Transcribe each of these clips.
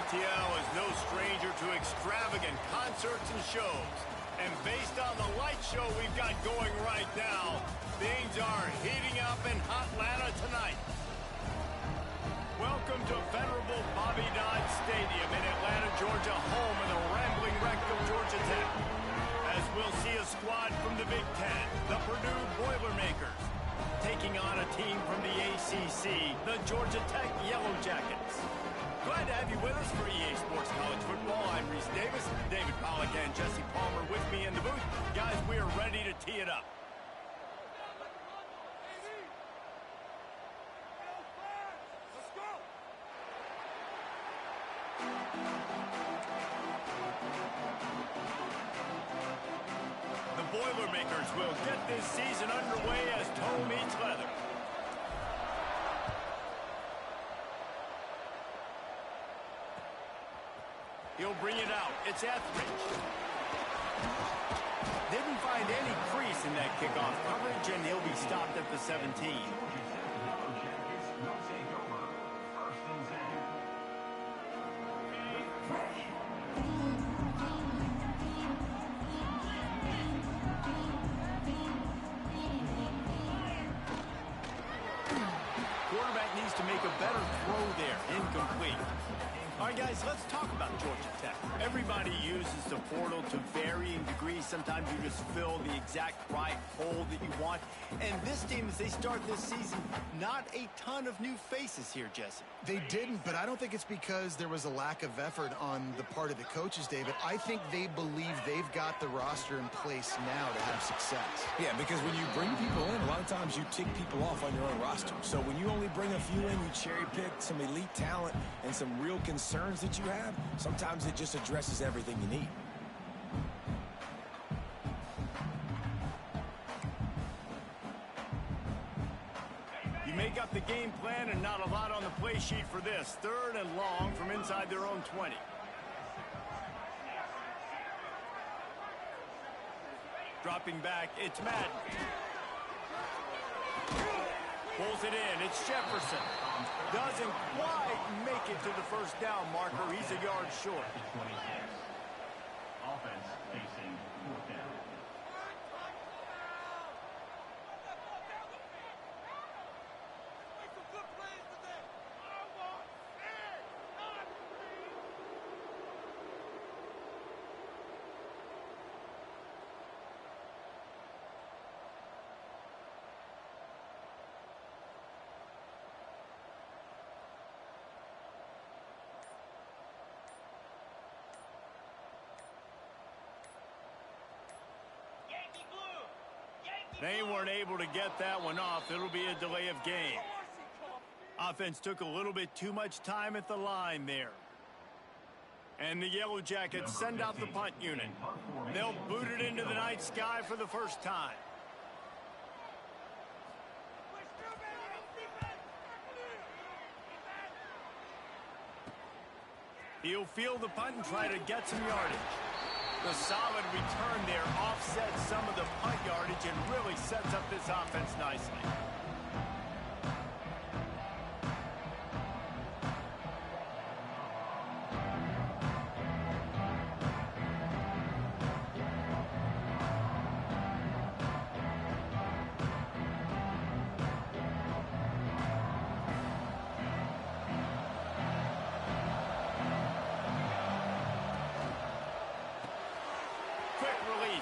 ATL is no stranger to extravagant concerts and shows. And based on the light show we've got going right now, things are heating up in Hotlanta tonight. Welcome to venerable Bobby Dodd Stadium in Atlanta, Georgia, home of the rambling wreck of Georgia Tech. As we'll see a squad from the Big Ten, the Purdue Boilermakers, taking on a team from the ACC, the Georgia Tech Yellow Jackets. Glad to have you with us for EA Sports College Football. I'm Reese Davis, David Pollack, and Jesse Palmer with me in the booth. Guys, we are ready to tee it up. The Boilermakers will get this season underway as toe meets leather. He'll bring it out. It's Etheridge. Didn't find any crease in that kickoff coverage, and he'll be stopped at the 17. Quarterback needs to make a better throw there. Incomplete. All right, guys, let's talk about Georgia Tech. Everybody uses the portal to varying degrees. Sometimes you just fill the exact right hole that you want. And this team, as they start this season, not a ton of new faces here, Jesse. They didn't, but I don't think it's because there was a lack of effort on the part of the coaches, David. I think they believe they've got the roster in place now to have success. Yeah, because when you bring people in, a lot of times you tick people off on your own roster. So when you only bring a few in, you cherry pick some elite talent and some real concerns that you have, sometimes it just addresses everything you need. You make up the game plan and not a lot on the play sheet for this. 3rd and long from inside their own 20. Dropping back, it's Madden. Pulls it in, it's Jefferson. Doesn't quite make it to the first down marker. He's a yard short. Offense facing 4th down. They weren't able to get that one off. It'll be a delay of game. Offense took a little bit too much time at the line there. And the Yellow Jackets send out the punt unit. They'll boot it into the night sky for the first time. He'll field the punt and try to get some yardage. The solid return there offsets some of the punt yardage and really sets up this offense nicely.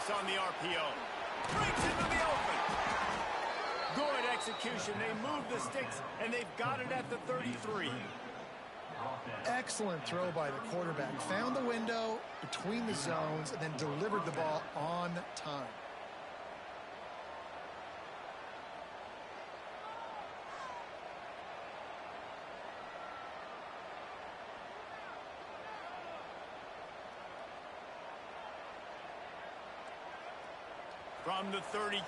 On the RPO. Breaks into the open. Good execution. They move the sticks, and they've got it at the 33. Excellent throw by the quarterback. Found the window between the zones and then delivered the ball on time. From the 33,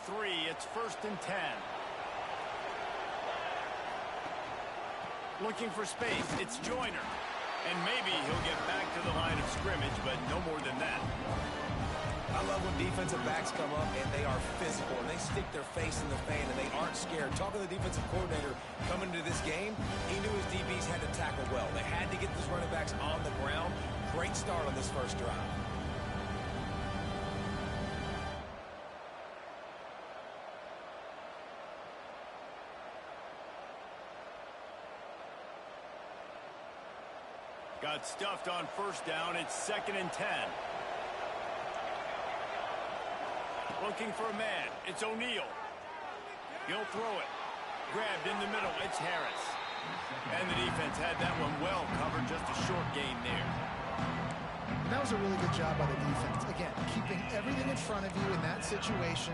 it's 1st and 10. Looking for space, it's Joyner. And maybe he'll get back to the line of scrimmage, but no more than that. I love when defensive backs come up and they are physical and they stick their face in the fan and they aren't scared. Talking to the defensive coordinator coming into this game, he knew his DBs had to tackle well. They had to get these running backs on the ground. start on this first drive. Got stuffed on first down. It's 2nd and 10. Looking for a man. It's O'Neal. He'll throw it. Grabbed in the middle. It's Harris. And the defense had that one well covered. Just a short gain there. And that was a really good job by the defense. Again, keeping everything in front of you in that situation.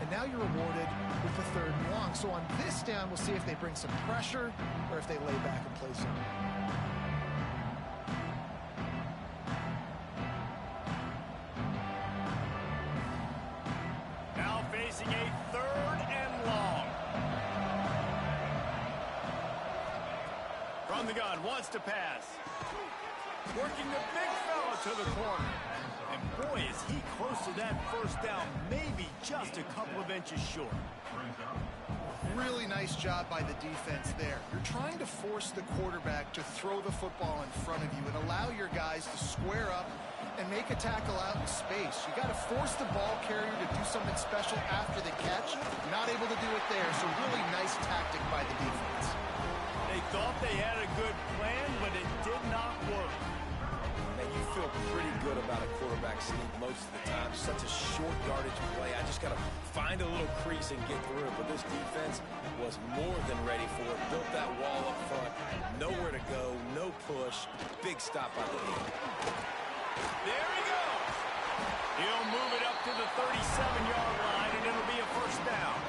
And now you're rewarded with the 3rd and long. So on this down, we'll see if they bring some pressure or if they lay back and play zone. Now facing a 3rd and long. From the gun, wants to pass. Working the big fella to the corner. And boy, is he close to that first down. Maybe just a couple of inches short. Really nice job by the defense there. You're trying to force the quarterback to throw the football in front of you and allow your guys to square up and make a tackle out in space. You got to force the ball carrier to do something special after the catch. Not able to do it there, so really nice tactic by the defense. They thought they had a good plan, but it did not work. And you feel pretty good about a quarterback sneak most of the time. Such a short yardage play. I just got to find a little crease and get through it. But this defense was more than ready for it. Built that wall up front. Nowhere to go. No push. Big stop by the team. There he goes. He'll move it up to the 37-yard line, and it'll be a first down.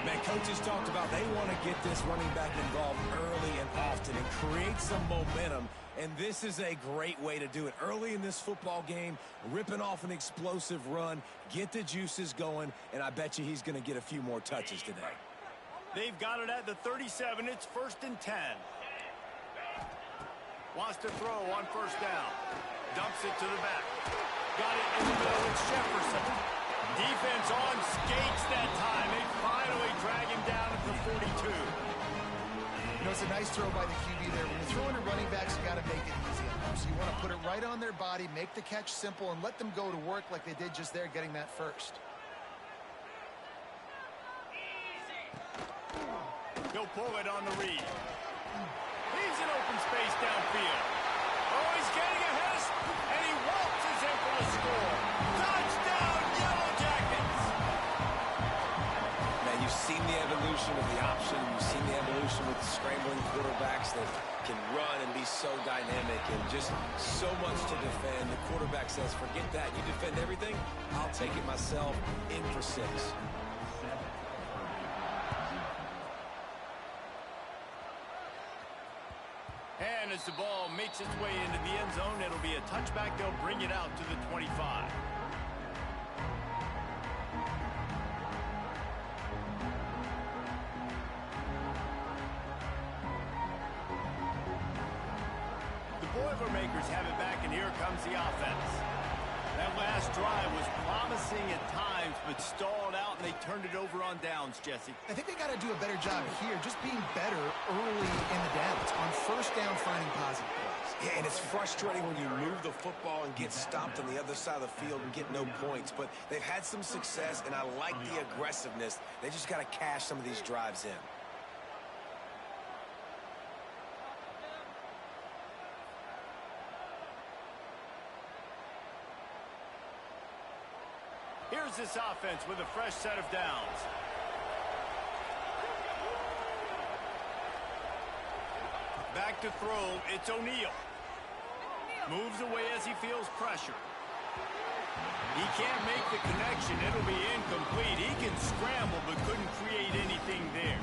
Man, coaches talked about they want to get this running back involved early and often and create some momentum. And this is a great way to do it. Early in this football game, ripping off an explosive run, get the juices going, and I bet you he's going to get a few more touches today. They've got it at the 37. It's 1st and 10. Wants to throw on first down. Dumps it to the back. Got it in the middle. It's Jefferson. Defense on skates that time. They finally drag him down at the 42. You know, it's a nice throw by the QB there. When you're throwing to running backs, you got to make it easy on them. So you want to put it right on their body, make the catch simple, and let them go to work like they did just there, getting that first. He'll pull it on the read. He's in open space downfield. Oh, he's getting ahead, and he waltzes in for the score. Touchdown, Yellow Jackets! Now, you've seen the evolution of the option. You've seen the evolution with the scrambling quarterbacks that can run and be so dynamic and just so much to defend. The quarterback says, forget that. You defend everything, I'll take it myself in for 6. And as the ball makes its way into the end zone, it'll be a touchback. They'll bring it out to the 25. The Boilermakers have it back, and here comes the offense. That last drive was promising at times, but stalled out, and they turned it over on downs, Jesse. I think they got to do a better job here, just being better early in the downs. On first down, finding positive plays. Yeah, and it's frustrating when you move the football and get stopped on the other side of the field and get no points. But they've had some success, and I like the aggressiveness. They just got to cash some of these drives in. Here's this offense with a fresh set of downs. Back to throw, it's O'Neal. Moves away as he feels pressure. He can't make the connection. It'll be incomplete. He can scramble but couldn't create anything there.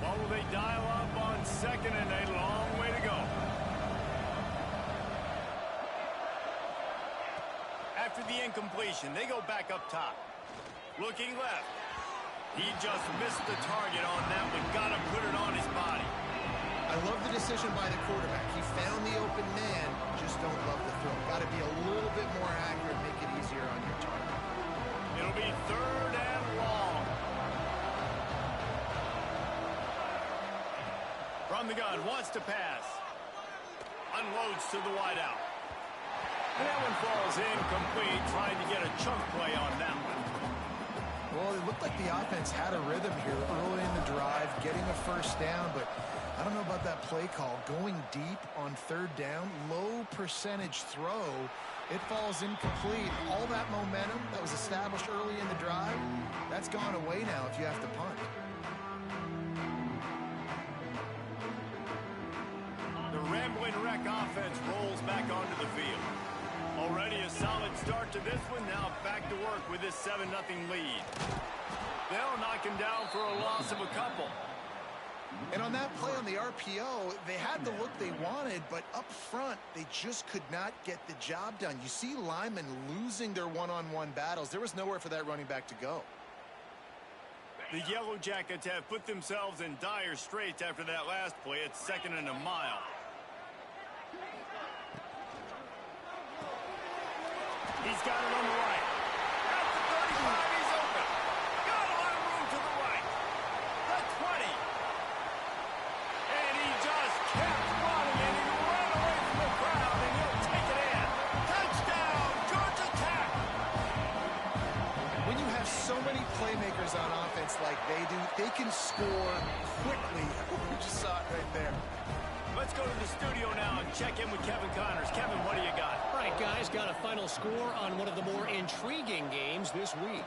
What will they dial up on 2nd and a long way to go? After the incompletion, they go back up top. Looking left. He just missed the target on that one. Got to put it on his body. I love the decision by the quarterback. He found the open man, just don't love the throw. Got to to be a little bit more accurate, make it easier on your target. It'll be 3rd and long. From the gun, wants to pass. Unloads to the wideout. And that one falls incomplete, trying to get a chunk play on that one. Well, it looked like the offense had a rhythm here early in the drive, getting a first down, but I don't know about that play call. Going deep on 3rd down, low percentage throw, it falls incomplete. All that momentum that was established early in the drive, that's gone away now if you have to punt. The Rambling Wreck offense rolls back onto the field. Already a solid start to this one. Now back to work with this 7-0 lead. They'll knock him down for a loss of a couple. And on that play on the RPO, they had the look they wanted, but up front, they just could not get the job done. You see linemen losing their one-on-one battles. There was nowhere for that running back to go. The Yellow Jackets have put themselves in dire straits after that last play. It's 2nd and a mile. He's got it on the right. At the 35, he's open. Got a lot of room to the right. The 20. And he just kept running, and he ran away from the crowd, and he'll take it in. Touchdown, Georgia Tech. When you have so many playmakers on offense like they do, they can score quickly. We just saw it right there. Let's go to the studio now and check in with Kevin Connors. Kevin, what do you got? All right, guys, got a final score on one of the more intriguing games this week.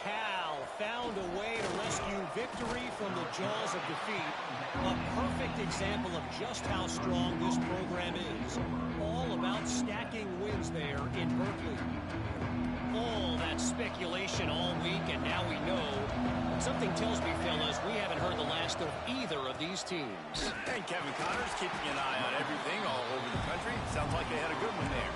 Cal found a way to rescue victory from the jaws of defeat. A perfect example of just how strong this program is. All about stacking wins there in Berkeley. All that speculation all week, and now we know. Something tells me, fellas, we haven't heard the last of either of these teams. And Kevin Connors keeping an eye on everything all over the country. Sounds like they had a good one there.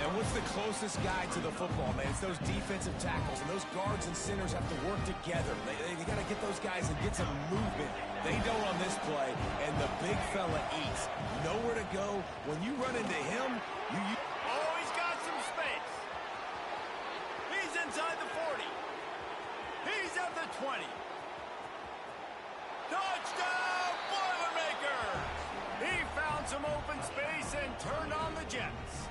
And what's the closest guy to the football, man? It's those defensive tackles, and those guards and centers have to work together. They got to get those guys and get some movement. They don't on this play, and the big fella eats. Nowhere to go. When you run into him, Oh, he's got some space. He's inside the 40. He's at the 20. Touchdown, Boilermakers! He found some open space and turned on the Jets.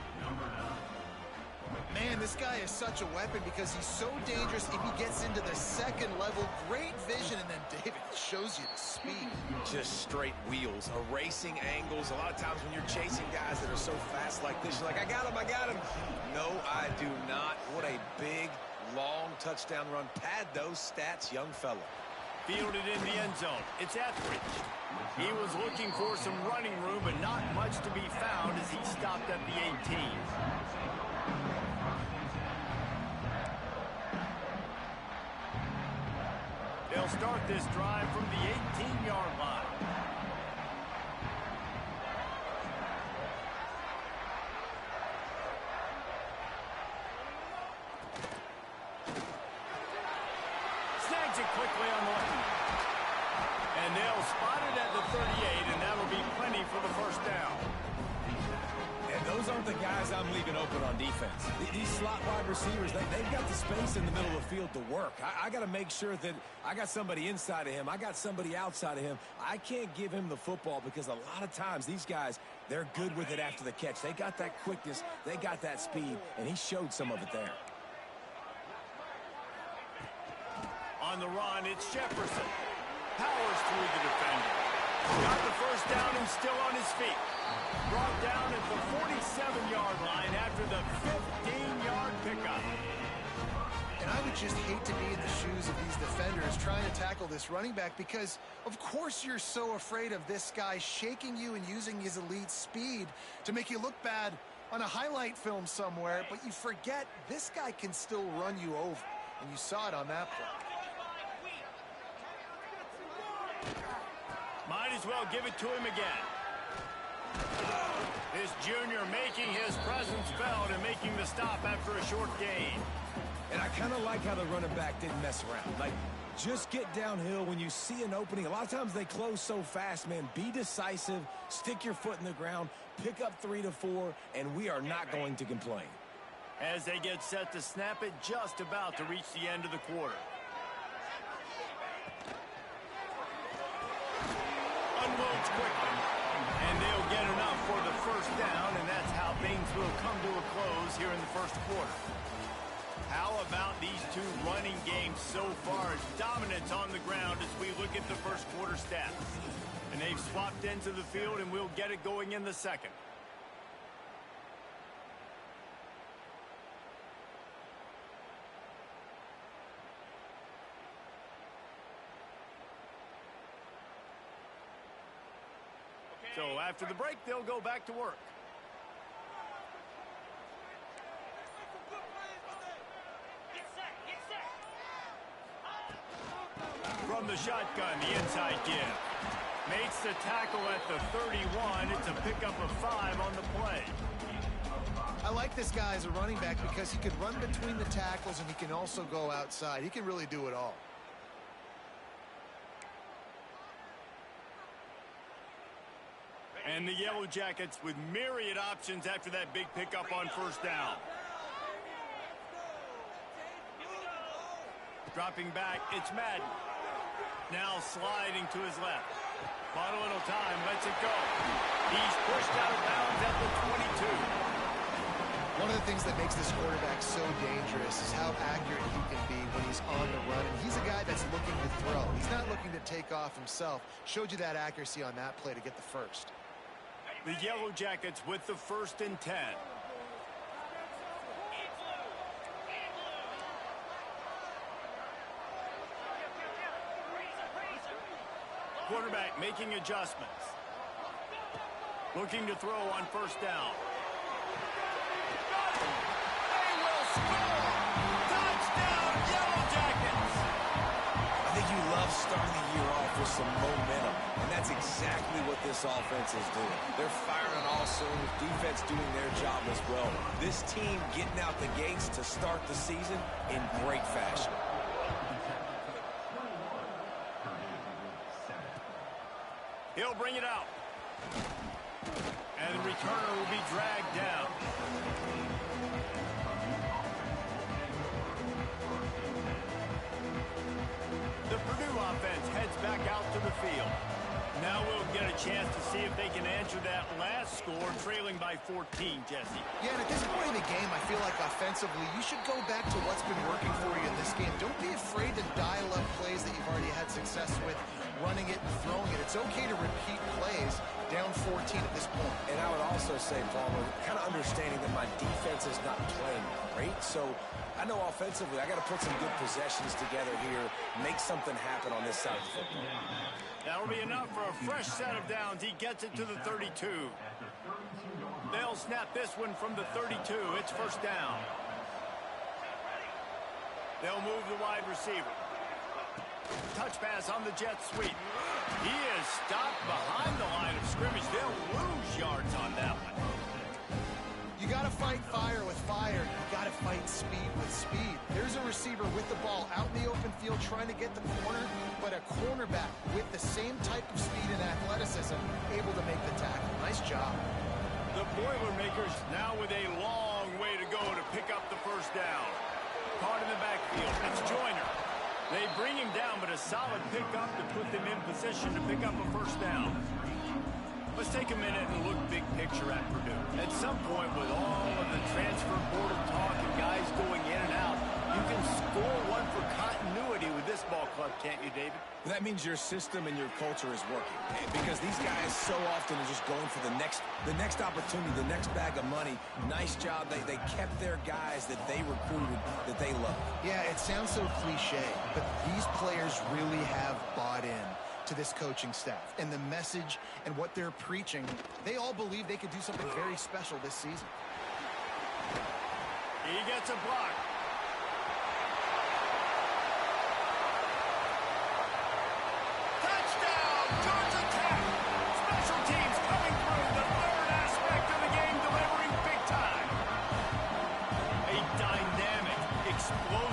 Man, this guy is such a weapon because he's so dangerous if he gets into the second level. Great vision, and then David shows you the speed. just straight wheels, erasing angles. A lot of times when you're chasing guys that are so fast like this, you're like, I got him. No, I do not. What a big, long touchdown run. Pad those stats, young fella. Fielded in the end zone. It's Etheridge. He was looking for some running room, but not much to be found as he stopped at the 18. They'll start this drive from the 18-yard line. Snags it quickly on the left. And they'll spot it at the 38, and that'll be plenty for the first down. And those aren't the guys I'm leaving open on defense. These slot wide receivers, they've got the space in the middle of the field to work. I got to make sure that I got somebody inside of him. I got somebody outside of him. I can't give him the football because a lot of times these guys, they're good with it after the catch. They got that quickness. They got that speed, and he showed some of it there. On the run, it's Jefferson. Powers through the defender. Got the first down and still on his feet. Brought down at the 47-yard line after the 15-yard pickup. And I would just hate to be in the shoes of these defenders trying to tackle this running back because, of course, you're so afraid of this guy shaking you and using his elite speed to make you look bad on a highlight film somewhere, but you forget this guy can still run you over, and you saw it on that play. Might as well give it to him again. This junior making his presence felt and making the stop after a short gain. And I kind of like how the running back didn't mess around. Like, just get downhill when you see an opening. A lot of times they close so fast, man. Be decisive, stick your foot in the ground, pick up 3 to 4, and we are not going to complain. As they get set to snap it, just about to reach the end of the quarter. Unloads quickly, and they'll get enough for the first down, and that's how things will come to a close here in the first quarter. How about these two running games so far? Dominance on the ground as we look at the first quarter stats. And they've swapped into the field, and we'll get it going in the second. So after the break, they'll go back to work. From the shotgun, the inside give. Makes the tackle at the 31. It's a pickup of 5 on the play. I like this guy as a running back because he can run between the tackles and he can also go outside. He can really do it all. And the Yellow Jackets with myriad options after that big pickup on first down. Dropping back, it's Madden. Now sliding to his left. Bought a little time, lets it go. He's pushed out of bounds at the 22. One of the things that makes this quarterback so dangerous is how accurate he can be when he's on the run. And he's a guy that's looking to throw. He's not looking to take off himself. Showed you that accuracy on that play to get the first. The Yellow Jackets with the 1st and 10. Quarterback making adjustments. Looking to throw on first down. They will score! Touchdown, Yellow Jackets! I think you love starting the year off with some momentum, and that's exactly what this offense is doing. They're firing on all cylinders, defense doing their job as well. This team getting out the gates to start the season in great fashion. He'll bring it out. And the returner will be dragged down. The Purdue offense heads back out to the field. Now we'll get a chance to see if they can answer that last score, trailing by 14, Jesse. Yeah, and at this point in the game, I feel like offensively, you should go back to what's been working for you in this game. Don't be afraid to dial up plays that you've already had success with, running it and throwing it. It's okay to repeat plays down 14 at this point. And I would also say, Palmer, kind of understanding that my defense is not playing great, so I know offensively I got to put some good possessions together here, make something happen on this side of the football. That'll be enough for a fresh set of downs. He gets it to the 32. They'll snap this one from the 32. It's first down. They'll move the wide receiver. Touch pass on the jet sweep. He is stopped behind the line of scrimmage. They'll lose yards on that one. You got to fight fire with fire. You got to fight speed with speed. There's a receiver with the ball out in the open field trying to get the corner, but a cornerback with the same type of speed and athleticism able to make the tackle. Nice job. The Boilermakers now with a long way to go to pick up the first down. Caught in the backfield. It's Joyner. They bring him down, but a solid pickup to put them in position to pick up a first down. Let's take a minute and look big picture at Purdue. At some point, with all of the transfer portal talk and guys going in and out, you can score one for continuity with this ball club, can't you, David? That means your system and your culture is working, because these guys so often are just going for the next opportunity, the next bag of money. Nice job. They kept their guys that they recruited, that they love. Yeah, it sounds so cliche, but these players really have bought in to this coaching staff and the message and what they're preaching. They all believe they could do something very special this season. He gets a block. Touchdown, Georgia Tech. Special teams coming through, the third aspect of the game, delivering big time. A dynamic, explosive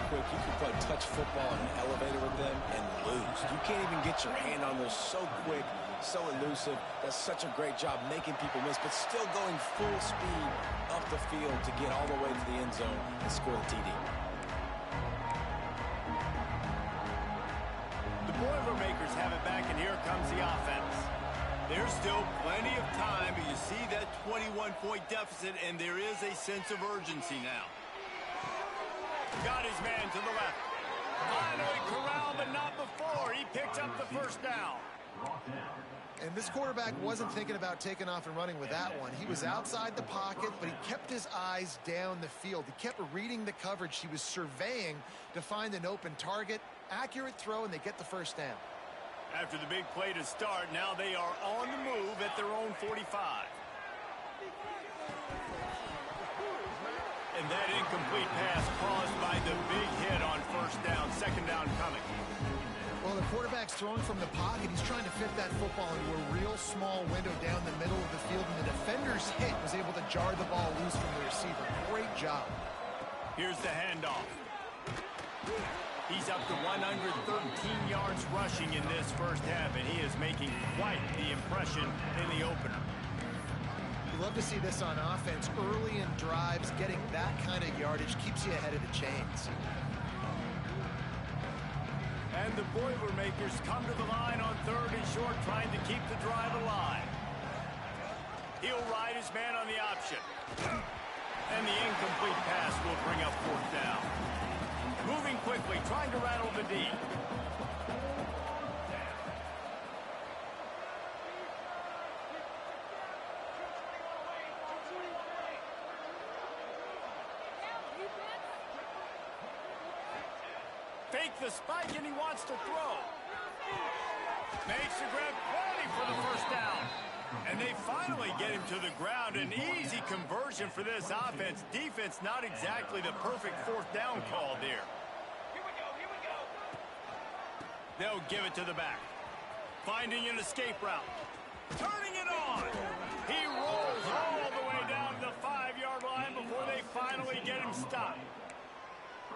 quick. You can play touch football in an elevator with them and lose. You can't even get your hand on those. So quick, so elusive. Does such a great job making people miss, but still going full speed up the field to get all the way to the end zone and score the TD. The Boilermakers have it back, and here comes the offense. There's still plenty of time, but you see that 21-point deficit, and there is a sense of urgency now. Got his man to the left. Finally corralled, but not before. He picked up the first down. And this quarterback wasn't thinking about taking off and running with that one. He was outside the pocket, but he kept his eyes down the field. He kept reading the coverage. He was surveying to find an open target. Accurate throw, and they get the first down. After the big play to start, now they are on the move at their own 45. And that incomplete pass caused by the big hit on first down. Second down coming. Well, the quarterback's throwing from the pocket. He's trying to fit that football into a real small window down the middle of the field, and the defender's hit was able to jar the ball loose from the receiver. Great job. Here's the handoff. He's up to 113 yards rushing in this first half, and he is making quite the impression in the opener. You love to see this on offense. Early in drives, getting that kind of yardage keeps you ahead of the chains. And the Boilermakers come to the line on third and short, trying to keep the drive alive. He'll ride his man on the option. And the incomplete pass will bring up fourth down. Moving quickly, trying to rattle the D. Fake the spike, and he wants to throw. Makes the grab, plenty for the first down. And they finally get him to the ground. An easy conversion for this offense. Defense, not exactly the perfect fourth down call there. Here we go. They'll give it to the back. Finding an escape route. Turning it on. He rolls all the way down to the 5-yard line before they finally get him stopped.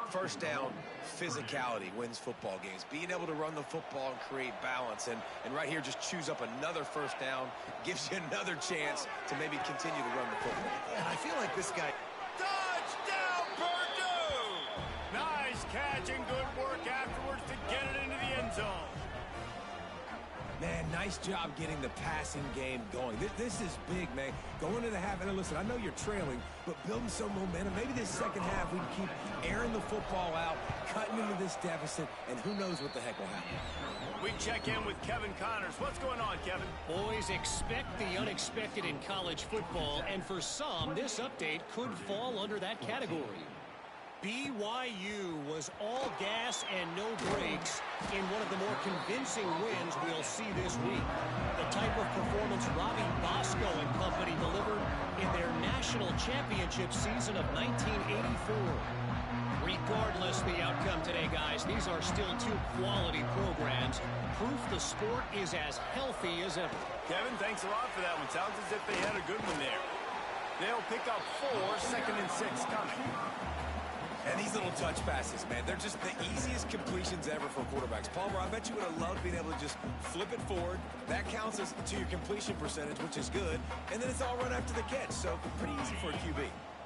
First down, physicality wins football games. Being able to run the football and create balance. And right here, just choose up another first down. Gives you another chance to maybe continue to run the football. And I feel like this guy... Touchdown, Purdue! Nice catch and good work afterwards to get it into the end zone. Man, nice job getting the passing game going. This is big, man. Going into the half, and listen, I know you're trailing, but building some momentum. Maybe this second half we can keep airing the football out, cutting into this deficit, and who knows what the heck will happen. We check in with Kevin Connors. What's going on, Kevin? Boys, expect the unexpected in college football, and for some, this update could fall under that category. BYU was all gas and no brakes in one of the more convincing wins we'll see this week. The type of performance Robbie Bosco and company delivered in their national championship season of 1984. Regardless the outcome today, guys, these are still two quality programs. Proof the sport is as healthy as ever. Kevin, thanks a lot for that one. Sounds as if they had a good one there. They'll pick up 4, 2nd and 6 coming. And these little touch passes, man, they're just the easiest completions ever for quarterbacks. Palmer, I bet you would have loved being able to just flip it forward. That counts as to your completion percentage, which is good. And then it's all run after the catch, so pretty easy for a QB.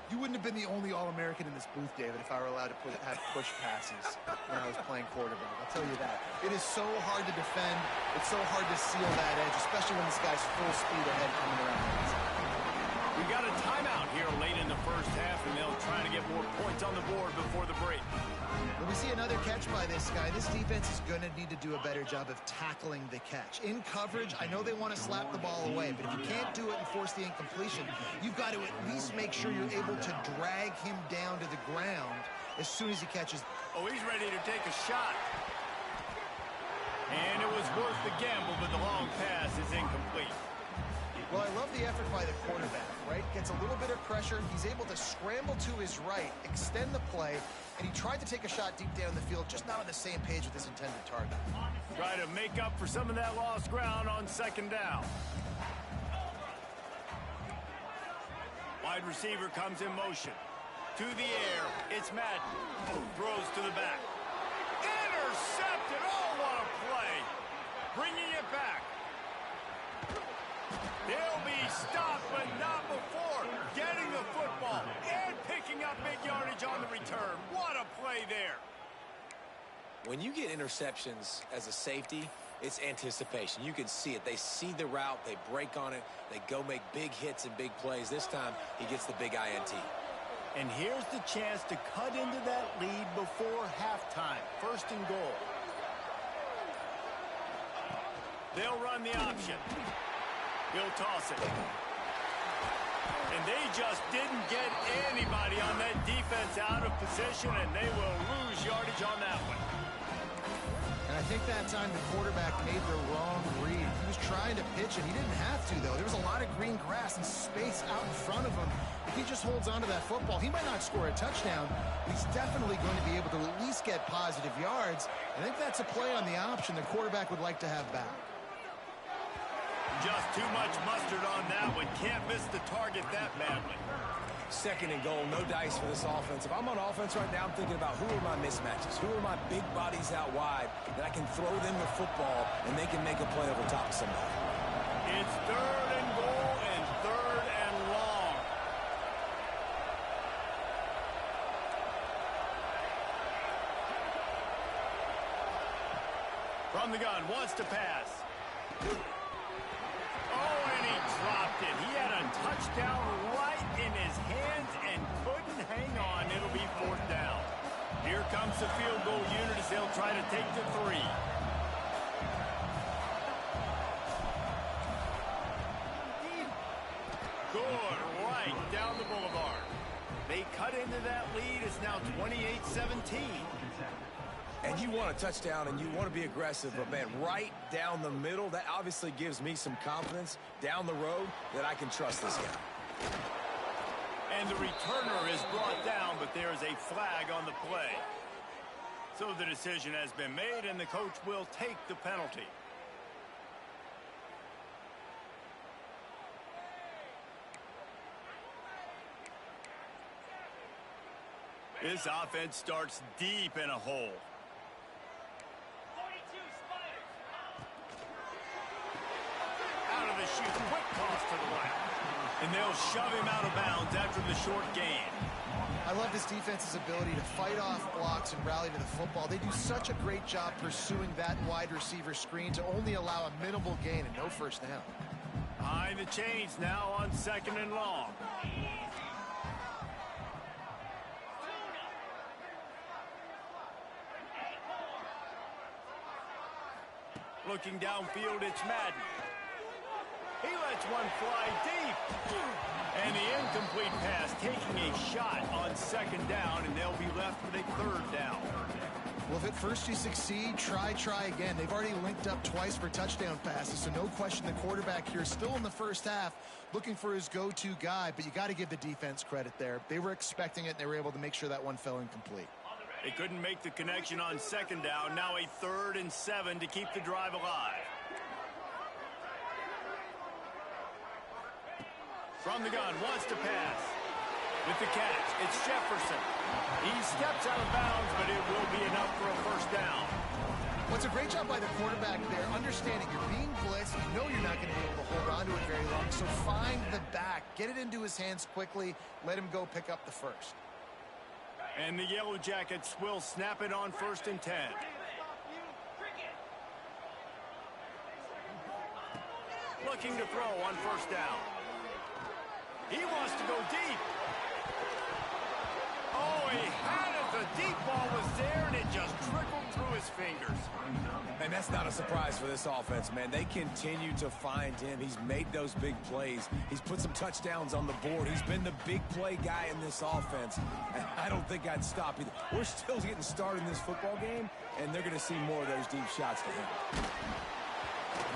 You wouldn't have been the only All-American in this booth, David, if I were allowed to have push passes when I was playing quarterback. I'll tell you that. It is so hard to defend. It's so hard to seal that edge, especially when this guy's full speed ahead coming around the inside. We got a timeout here late in the first half, and they'll try to get more points on the board before the break. When we see another catch by this guy, this defense is going to need to do a better job of tackling the catch. In coverage, I know they want to slap the ball away, but if you can't do it and force the incompletion, you've got to at least make sure you're able to drag him down to the ground as soon as he catches. Oh, he's ready to take a shot. And it was worth the gamble, but the long pass is incomplete. Well, I love the effort by the quarterback, right? Gets a little bit of pressure. He's able to scramble to his right, extend the play, and he tried to take a shot deep down the field, just not on the same page with his intended target. Try to make up for some of that lost ground on second down. Wide receiver comes in motion. to the air. It's Madden. Throws to the back. Intercepted. Oh, what a play. Bringing it back. They'll be stopped, but not before getting the football and picking up big yardage on the return. What a play there. When you get interceptions as a safety, it's anticipation. You can see it. They see the route. They break on it. They go make big hits and big plays. This time, he gets the big INT. And here's the chance to cut into that lead before halftime. First and goal. They'll run the option. He'll toss it. And they just didn't get anybody on that defense out of position, and they will lose yardage on that one. And I think that time the quarterback made the wrong read. He was trying to pitch it. He didn't have to, though. There was a lot of green grass and space out in front of him. If he just holds on to that football, he might not score a touchdown, but he's definitely going to be able to at least get positive yards. I think that's a play on the option the quarterback would like to have back. Just too much mustard on that one. Can't miss the target that badly. Second and goal, no dice for this offense. If I'm on offense right now, I'm thinking about who are my mismatches? Who are my big bodies out wide that I can throw them the football and they can make a play over top of somebody? It's third and goal and third and long. From the gun, wants to pass. Oh, and he dropped it. He had a touchdown right in his hands and couldn't hang on. It'll be fourth down. Here comes the field goal unit as they'll try to take the 3. Good, right down the boulevard. They cut into that lead. It's now 28-17. And you want a touchdown and you want to be aggressive, but man, right down the middle, that obviously gives me some confidence down the road that I can trust this guy. And the returner is brought down, but there is a flag on the play. So the decision has been made, and the coach will take the penalty. This offense starts deep in a hole. Out of the chute, quick toss to the right. And they'll shove him out of bounds after the short gain. I love this defense's ability to fight off blocks and rally to the football. They do such a great job pursuing that wide receiver screen to only allow a minimal gain and no first down. Behind the chains now on second and long. Looking downfield, it's Madden. He lets one fly deep. And the incomplete pass taking a shot on second down, and they'll be left with a third down. Well, if at first you succeed, try again. They've already linked up twice for touchdown passes, so no question the quarterback here still in the first half looking for his go-to guy, but you got to give the defense credit there. They were expecting it, and they were able to make sure that one fell incomplete. They couldn't make the connection on second down. Now a 3rd and 7 to keep the drive alive. From the gun, wants to pass. With the catch, it's Jefferson. He steps out of bounds, but it will be enough for a first down. Well, it's a great job by the quarterback there, understanding you're being blitzed. You know you're not going to be able to hold on to it very long, so find the back. Get it into his hands quickly. Let him go pick up the first. And the Yellow Jackets will snap it on 1st and 10. Looking to throw on first down. He wants to go deep. Oh, he had it. The deep ball was there, and it just trickled through his fingers. And that's not a surprise for this offense, man. They continue to find him. He's made those big plays. He's put some touchdowns on the board. He's been the big play guy in this offense. And I don't think I'd stop either. We're still getting started in this football game, and they're going to see more of those deep shots to him.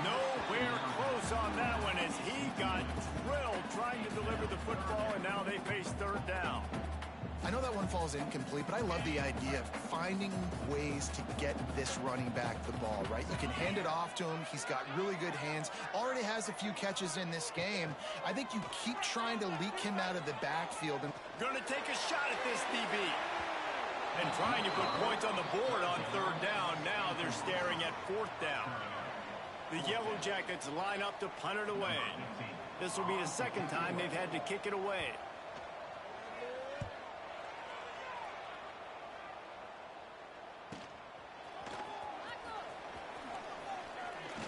Nowhere close on that one as he got drilled trying to deliver the football, and now they face third down. I know that one falls incomplete, but I love the idea of finding ways to get this running back the ball, right? You can hand it off to him. He's got really good hands. Already has a few catches in this game. I think you keep trying to leak him out of the backfield. And Going to take a shot at this, DB. And trying to put points on the board on third down. Now they're staring at fourth down. The Yellow Jackets line up to punt it away. This will be the second time they've had to kick it away.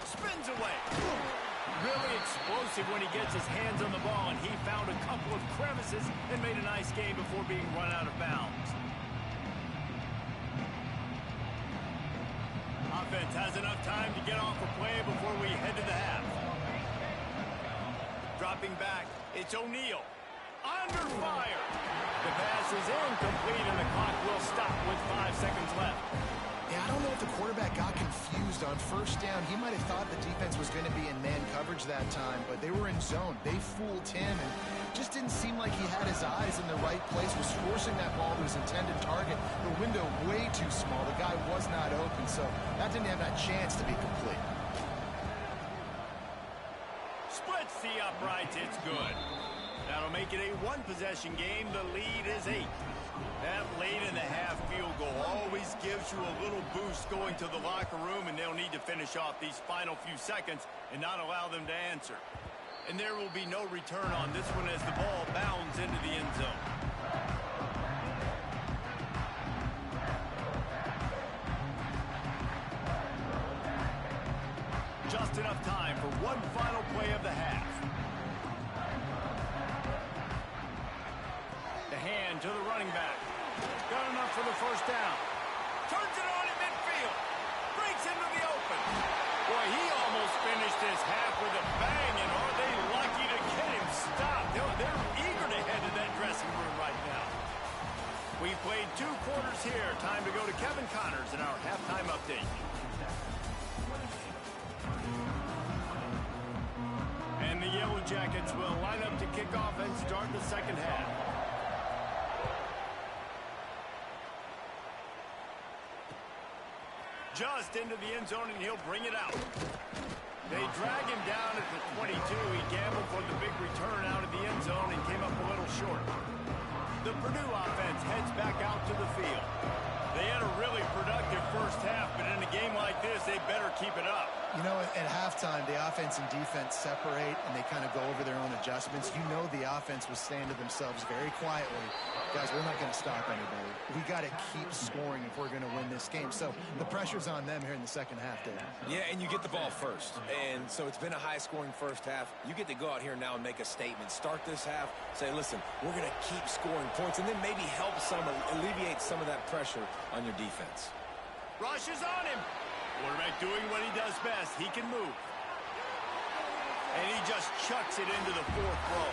Spins away. Really explosive when he gets his hands on the ball, and he found a couple of crevices and made a nice game before being run out of bounds. Offense has enough time to get off a play before we head to the half. Dropping back, it's O'Neal. Under fire. The pass is incomplete, and the clock will stop with 5 seconds left. yeah, I don't know if the quarterback got confused on first down. He might have thought the defense was going to be in man coverage that time, but they were in zone. They fooled him, and just didn't seem like he had his eyes in the right place, was forcing that ball to his intended target. The window way too small. The guy was not open, so that didn't have that chance to be complete. Splits the uprights, it's good. That'll make it a one-possession game. The lead is 8. That late in the half field goal always gives you a little boost going to the locker room, and they'll need to finish off these final few seconds and not allow them to answer. And there will be no return on this one as the ball bounds into the end zone. Just enough time for one final play of the half. The hand to the running back. Got enough for the first down. Turns it on in midfield. Breaks into the open. Boy, he almost finished this half with a bang, and are they lucky to get him stopped. They're eager to head to that dressing room right now. We played 2 quarters here. Time to go to Kevin Connors in our halftime update. And the Yellow Jackets will line up to kick off and start the second half. Just into the end zone, and he'll bring it out. They drag him down at the 22. He gambled for the big return out of the end zone and came up a little short. The Purdue offense heads back out to the field. They had a really productive first half, but in a game like this, they better keep it up. You know, at halftime, the offense and defense separate, and they kind of go over their own adjustments. You know the offense was saying to themselves very quietly, guys, we're not going to stop anybody. We got to keep scoring if we're going to win this game. So the pressure's on them here in the second half, Dave. Yeah, and you get the ball first. And so it's been a high-scoring first half. You get to go out here now and make a statement. Start this half, say, listen, we're going to keep scoring points, and then maybe help alleviate some of that pressure on your defense. Rush is on him. Quarterback doing what he does best. He can move. And he just chucks it into the 4th row.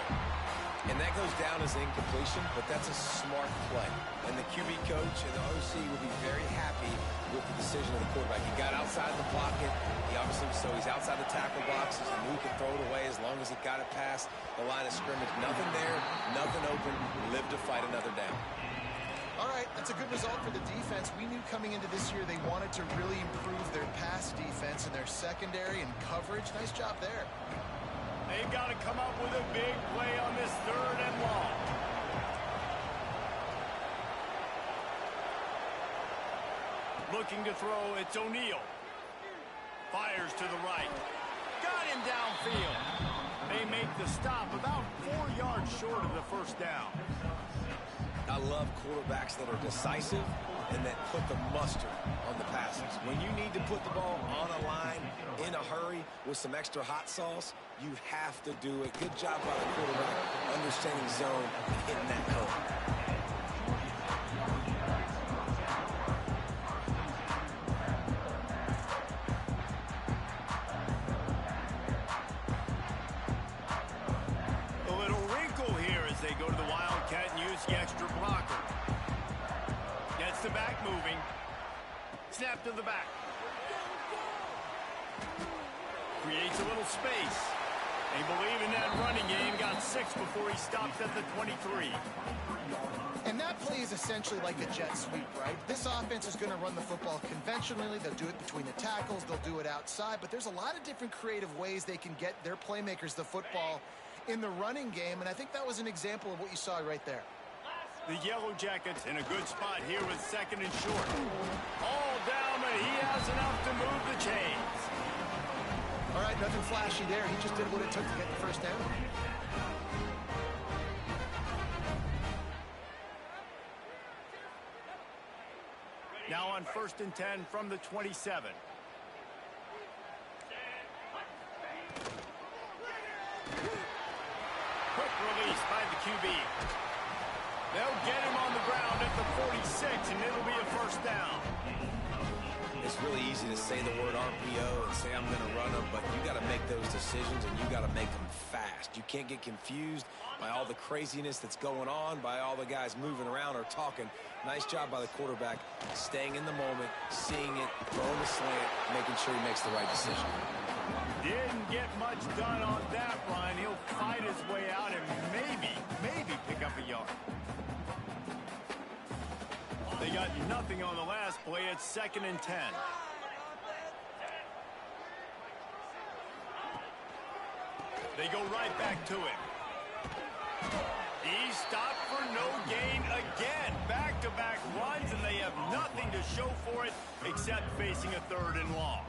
And that goes down as incompletion, but that's a smart play. And the QB coach and the OC will be very happy with the decision of the quarterback. He got outside the pocket. He obviously, so he's outside the tackle boxes. He knew he could throw it away as long as he got it past the line of scrimmage. Nothing there, nothing open. Live to fight another down. All right, that's a good result for the defense. We knew coming into this year they wanted to really improve their pass defense and their secondary and coverage. Nice job there. They've got to come up with a big play on this 3rd and long. Looking to throw, it's O'Neal. Fires to the right. Got him downfield. They make the stop about 4 yards short of the first down. I love quarterbacks that are decisive and that put the mustard on the passes. When you need to put the ball on a line in a hurry with some extra hot sauce, you have to do it. Good job by the quarterback understanding zone and hitting that cone. The back moving. Snap to the back. Creates a little space. They believe in that running game. Got 6 before he stopped at the 23. And that play is essentially like a jet sweep, right? This offense is going to run the football conventionally. They'll do it between the tackles. They'll do it outside. But there's a lot of different creative ways they can get their playmakers the football in the running game. And I think that was an example of what you saw right there. The Yellow Jackets in a good spot here with 2nd and short. All down, but he has enough to move the chains. All right, nothing flashy there. He just did what it took to get the first down. Now on 1st and 10 from the 27. Quick release by the QB. They'll get him on the ground at the 46, and it'll be a first down. It's really easy to say the word RPO and say I'm going to run them, but you got to make those decisions and you got to make them fast. You can't get confused by all the craziness that's going on, by all the guys moving around or talking. Nice job by the quarterback, staying in the moment, seeing it, throwing the slant, making sure he makes the right decision. Didn't get much done on that run. He'll fight his way out and maybe pick up a yard. They got nothing on the last play. It's 2nd and 10. They go right back to it. He stopped for no gain again. Back-to-back runs, and they have nothing to show for it except facing a 3rd and long.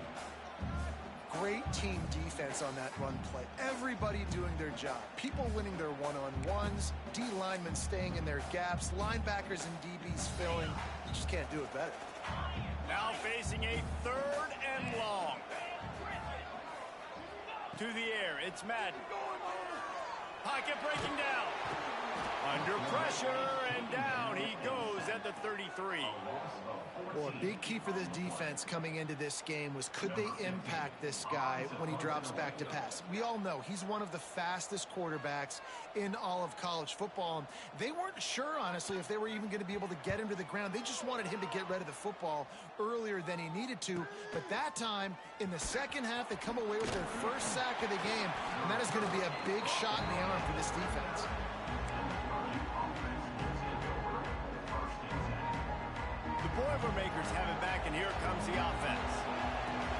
Great team defense on that run play. Everybody doing their job. People winning their one-on-ones, D linemen staying in their gaps, linebackers and DBs filling. You just can't do it better. Now facing a 3rd and long. To the air, it's Madden. Pocket breaking down. Under pressure, and down he goes at the 33. Well, a big key for this defense coming into this game was, could they impact this guy when he drops back to pass? We all know he's one of the fastest quarterbacks in all of college football. They weren't sure, honestly, if they were even going to be able to get him to the ground. They just wanted him to get rid of the football earlier than he needed to. But that time, in the second half, they come away with their first sack of the game, and that is going to be a big shot in the arm for this defense. The Boilermakers have it back, and here comes the offense.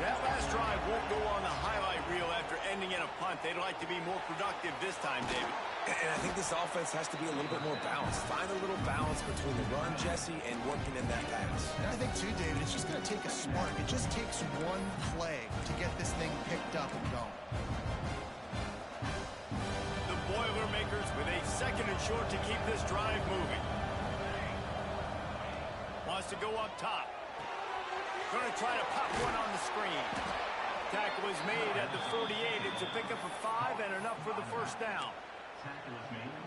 That last drive won't go on the highlight reel after ending in a punt. They'd like to be more productive this time, David. And I think this offense has to be a little bit more balanced. Find a little balance between the run, Jesse, and working in that pass. And I think, too, David, it's just going to take a spark. It just takes one play to get this thing picked up and going. The Boilermakers with a 2nd and short to keep this drive moving. Wants to go up top. Going to try to pop one on the screen. Tackle is made at the 48. It's a pickup of 5 and enough for the first down.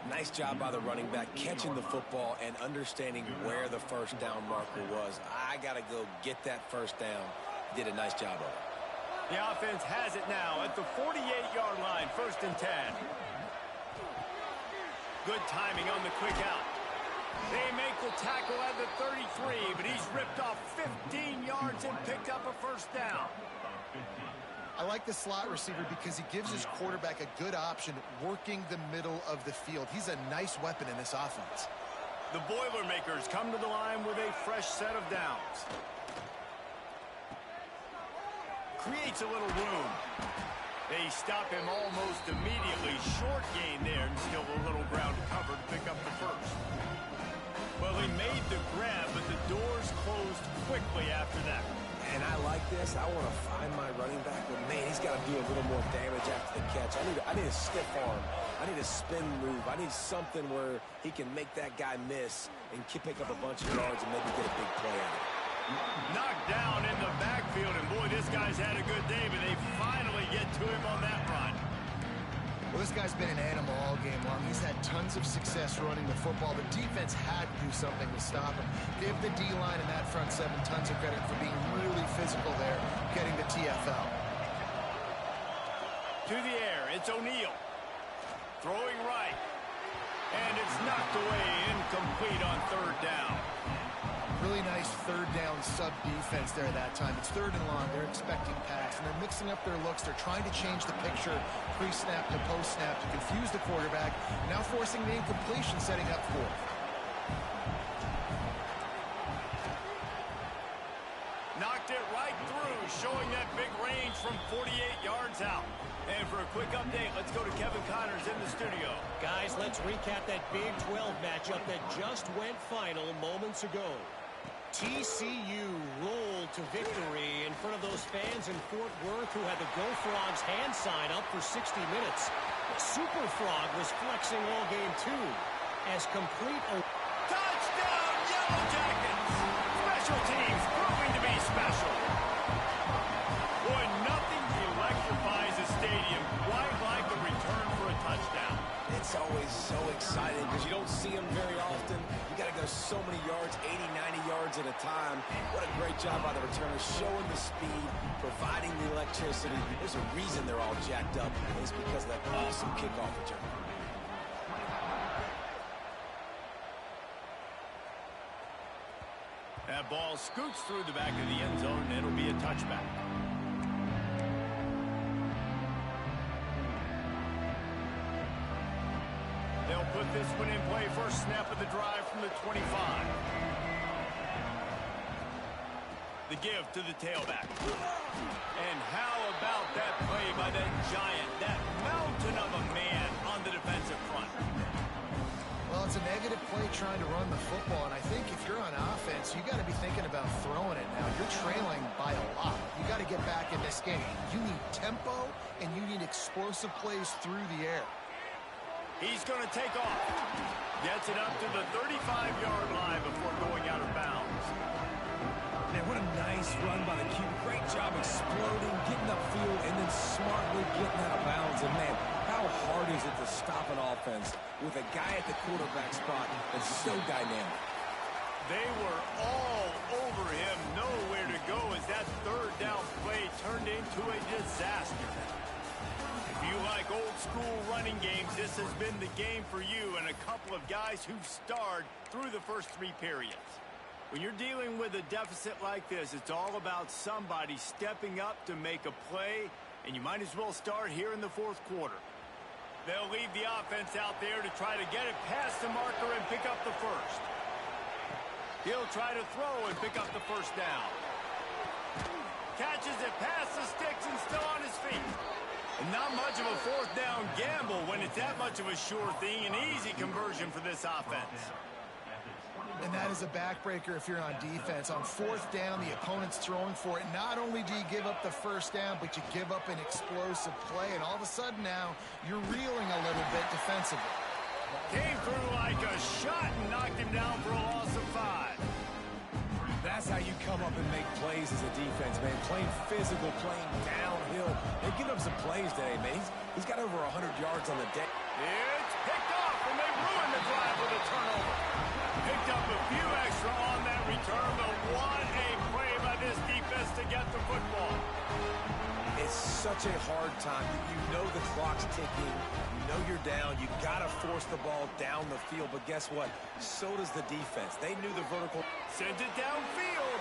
Nice job by the running back, catching the football and understanding where the first down marker was. I got to go get that first down. Did a nice job of it. The offense has it now at the 48-yard line, 1st and 10. Good timing on the quick out. They make the tackle at the 33, but he's ripped off 15 yards and picked up a first down. I like the slot receiver because he gives his quarterback a good option working the middle of the field. He's a nice weapon in this offense. The Boilermakers come to the line with a fresh set of downs. Creates a little room. They stop him almost immediately. Short gain there, and still a little ground to cover to pick up the first. Well, he made the grab, but the doors closed quickly after that. And I like this. I want to find my running back, but man, he's got to do a little more damage after the catch. I need a stiff arm. I need a spin move. I need something where he can make that guy miss and pick up a bunch of yards and maybe get a big play out of it. Knocked down in the backfield, and boy, this guy's had a good day, but they finally get to him on that run. Well, this guy's been an animal all game long. He's had tons of success running the football. The defense had to do something to stop him. Give the D-line and that front seven tons of credit for being really physical there, getting the TFL. To the air, it's O'Neal. Throwing right. And it's knocked away, incomplete on 3rd down. Really nice third down sub defense there that time. It's third and long. They're expecting pass, and they're mixing up their looks. They're trying to change the picture pre-snap to post-snap to confuse the quarterback, now forcing the incompletion, setting up fourth. Knocked it right through, showing that big range from 48 yards out. And for a quick update, let's go to Kevin Connors in the studio. Guys, let's recap that Big 12 matchup that just went final moments ago. TCU rolled to victory in front of those fans in Fort Worth who had the Go Frogs hand sign up for 60 minutes. Super Frog was flexing all game too. As complete a Touchdown, Yellow Jackets! Special teams proving to be special. Boy, nothing electrifies a stadium quite like a return for a touchdown. It's always so exciting because you don't see them very often. You got to go so many yards, 80, 90 yards at a time. What a great job by the returners, showing the speed, providing the electricity. There's a reason they're all jacked up, and it's because of that awesome kickoff return. That ball scoots through the back of the end zone, and it'll be a touchback. They'll put this one in play first snap of the drive from the 25. The give to the tailback. And how about that play by that giant, that mountain of a man on the defensive front? Well, it's a negative play trying to run the football, and I think if you're on offense, you got to be thinking about throwing it now. You're trailing by a lot. You got to get back in this game. You need tempo, and you need explosive plays through the air. He's going to take off. Gets it up to the 35-yard line before going out of bounds. Man, what a nice run by the Q. Great job exploding, getting upfield, and then smartly getting out of bounds. And, man, how hard is it to stop an offense with a guy at the quarterback spot that's so dynamic? They were all over him, nowhere to go as that third down play turned into a disaster. If you like old-school running games, this has been the game for you and a couple of guys who starred through the first three periods. When you're dealing with a deficit like this, it's all about somebody stepping up to make a play, and you might as well start here in the fourth quarter. They'll leave the offense out there to try to get it past the marker and pick up the first. He'll try to throw and pick up the first down. Catches it past the sticks and still on his feet. And not much of a fourth down gamble when it's that much of a sure thing, an easy conversion for this offense. And that is a backbreaker if you're on defense. On fourth down, the opponent's throwing for it. Not only do you give up the first down, but you give up an explosive play. And all of a sudden now, you're reeling a little bit defensively. Came through like a shot and knocked him down for a loss of 5. That's how you come up and make plays as a defense, man. Playing physical, playing downhill. They've given up some plays today, man. He's got over 100 yards on the day. It's picked off, and they ruined the drive with a turnover. Picked up a few extra on that return, but what a play by this defense to get the football. It's such a hard time. You know the clock's ticking. You know you're down. You got to force the ball down the field. But guess what? So does the defense. They knew the vertical. Sends it downfield.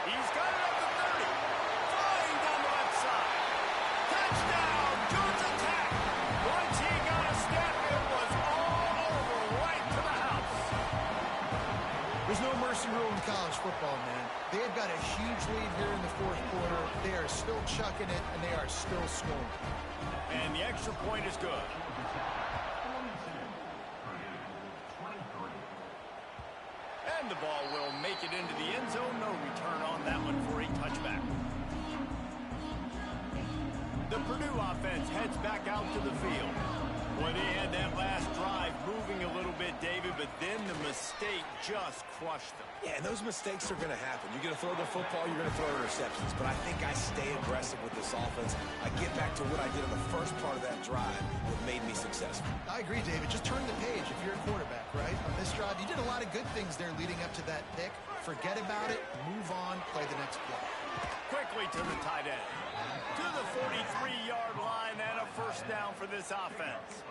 He's got it up to 30. Flying down the left side. Touchdown, Georgia Tech. Once he got a step, it was all over right to the house. There's no mercy rule in college football, man. They've got a huge lead here in the fourth quarter. They are still chucking it, and they are still scoring. And the extra point is good. And the ball will make it into the end zone. No return on that one for a touchback. The Purdue offense heads back out to the field. Boy, they had that last drive moving a little bit, David, but then the mistake just crushed them. Yeah, and those mistakes are going to happen. You're going to throw the football, you're going to throw interceptions. But I think I stay aggressive with this offense. I get back to what I did in the first part of that drive that made me successful. I agree, David. Just turn the page if you're a quarterback, right? On this drive, you did a lot of good things there leading up to that pick. Forget about it, move on, play the next play. Quickly to the tight end. To the 43-yard line and a first down for this offense.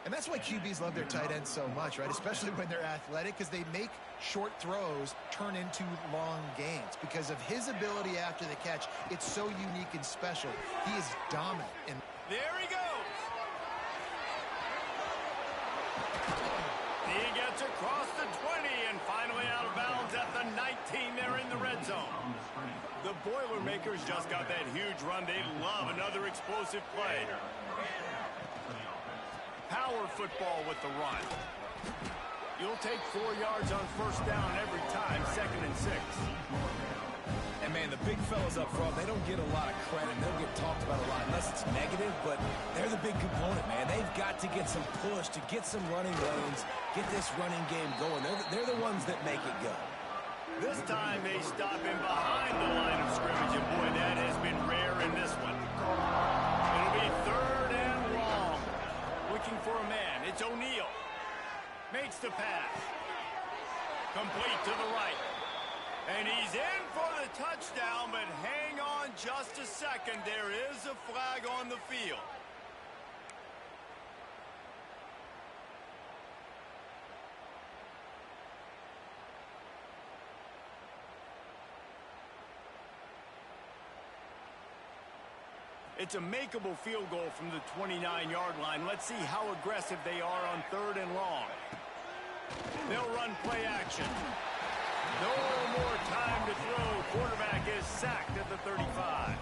And that's why QBs love their tight ends so much, right? Especially when they're athletic, because they make short throws turn into long gains. Because of his ability after the catch, it's so unique and special. He is dominant. There he goes. He gets across the 20 and finally out of bounds at the 19. They're in the red zone. The Boilermakers just got that huge run. They love another explosive play. Power football with the run. You'll take 4 yards on first down every time, 2nd and 6. And, man, the big fellas up front, they don't get a lot of credit. They don't get talked about a lot unless it's negative, but they're the big component, man. They've got to get some push, to get some running lanes, get this running game going. They're the ones that make it go. This time they stop him behind the line of scrimmage, and boy, that has been rare in this one. It'll be 3rd and long. Looking for a man. It's O'Neal. Makes the pass. Complete to the right. And he's in for the touchdown, but hang on just a second. There is a flag on the field. It's a makeable field goal from the 29-yard line. Let's see how aggressive they are on 3rd and long. They'll run play action. No more time to throw. Quarterback is sacked at the 35.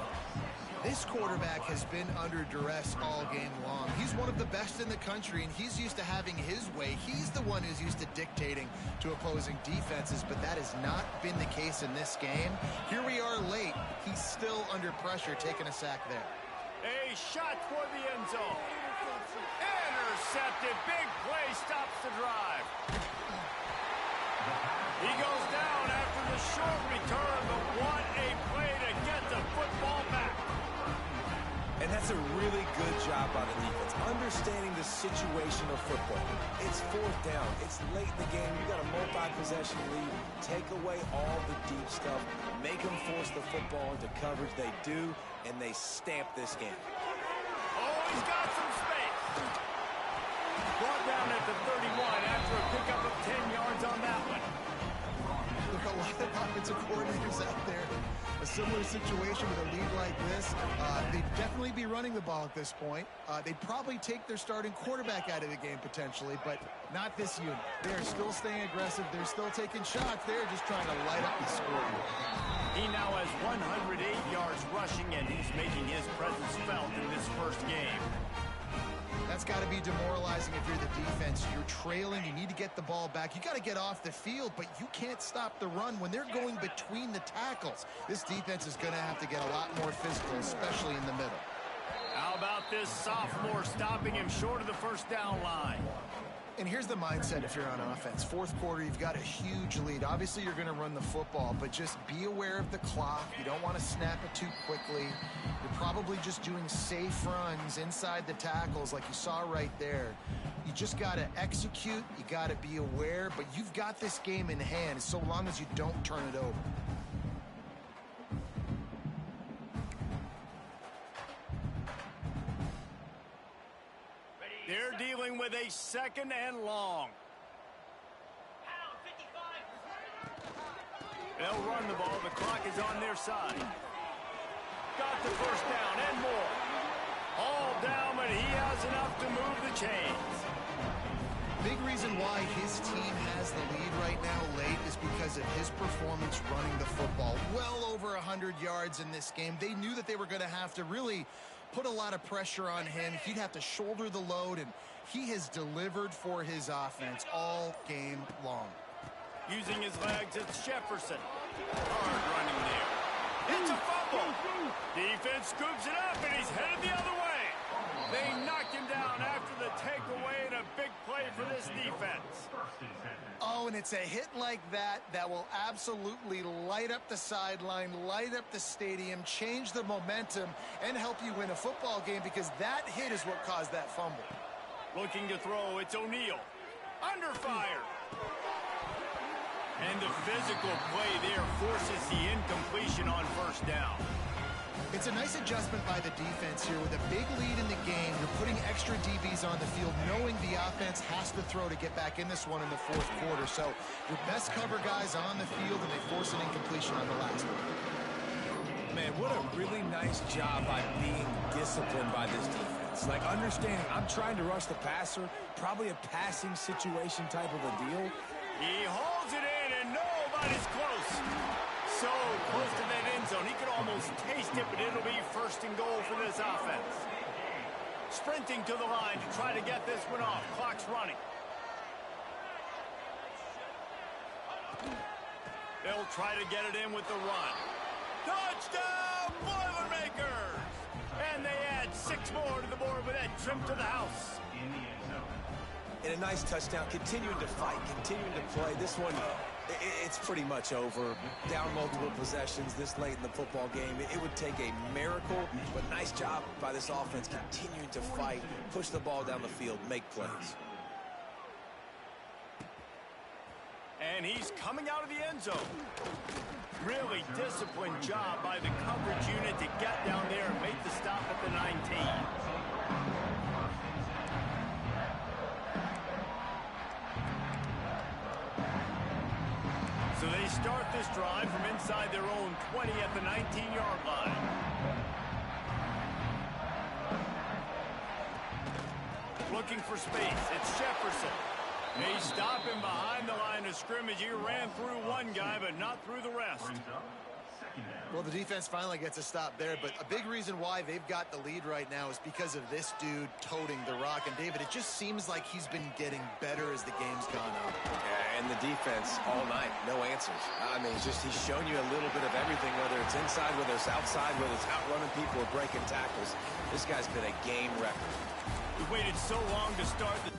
This quarterback has been under duress all game long. He's one of the best in the country, and he's used to having his way. He's the one who's used to dictating to opposing defenses, but that has not been the case in this game. Here we are late. He's still under pressure, taking a sack there. A shot for the end zone. Intercepted. Big play stops the drive. He goes down after the short return, but what a play to get the football back. And that's a really good job by the defense, understanding the situation of football. It's 4th down. It's late in the game. You got a multi-possession lead. Take away all the deep stuff. Make them force the football into coverage. They do, and they stamp this game. Oh, he's got some space. Brought down at the 31 after a pickup of 10 yards on that one. Look, a lot of offensive coordinators out there, a similar situation with a lead like this. They'd definitely be running the ball at this point. They'd probably take their starting quarterback out of the game potentially, but not this unit. They're still staying aggressive. They're still taking shots. They're just trying to light up the score. He now has 108 yards rushing, and he's making his presence felt in this first game. That's got to be demoralizing if you're the defense. You're trailing. You need to get the ball back. You got to get off the field, but you can't stop the run when they're going between the tackles. This defense is going to have to get a lot more physical, especially in the middle. How about this sophomore stopping him short of the first down line? And here's the mindset if you're on offense. 4th quarter, you've got a huge lead. Obviously, you're going to run the football, but just be aware of the clock. You don't want to snap it too quickly. You're probably just doing safe runs inside the tackles like you saw right there. You just got to execute. You got to be aware, but you've got this game in hand so long as you don't turn it over. They're dealing with a 2nd and long. They'll run the ball. The clock is on their side. Got the first down and more. All down, but he has enough to move the chains. Big reason why his team has the lead right now late is because of his performance running the football. Well over 100 yards in this game. They knew that they were going to have to really put a lot of pressure on him. He'd have to shoulder the load, and he has delivered for his offense all game long. Using his legs, it's Jefferson. Hard running there. It's a fumble. Defense scoops it up, and he's headed the other way. They knocked him down after the takeaway, and a big play for this defense. Oh, and it's a hit like that that will absolutely light up the sideline, light up the stadium, change the momentum, and help you win a football game, because that hit is what caused that fumble. Looking to throw, it's O'Neal. Under fire. And the physical play there forces the incompletion on first down. It's a nice adjustment by the defense here. With a big lead in the game, you're putting extra DBs on the field, knowing the offense has to throw to get back in this one in the fourth quarter. So your best cover guys on the field, and they force an incompletion on the last one. Man, what a really nice job by being disciplined by this defense. Like, understanding I'm trying to rush the passer, probably a passing situation type of a deal. He holds it in, and nobody's close. So close to that end zone. He could almost taste it, but it'll be first and goal for this offense. Sprinting to the line to try to get this one off. Clock's running. They'll try to get it in with the run. Touchdown, Boilermakers! And they add 6 more to the board with that trip to the house. In the end zone. And a nice touchdown, continuing to fight, continuing to play. This one, it's pretty much over. Down multiple possessions this late in the football game. It would take a miracle, but nice job by this offense continuing to fight, push the ball down the field, make plays. And he's coming out of the end zone. Really disciplined job by the coverage unit to get down there and make the stop at the 19. So they start this drive from inside their own 20 at the 19-yard line. Looking for space. It's Jefferson. They stop him behind the line of scrimmage. He ran through one guy, but not through the rest. Well, the defense finally gets a stop there, but a big reason why they've got the lead right now is because of this dude toting the rock. And, David, it just seems like he's been getting better as the game's gone on. Yeah, and the defense all night, no answers. I mean, he's shown you a little bit of everything, whether it's inside, whether it's outside, whether it's outrunning people or breaking tackles. This guy's been a game record. We waited so long to start the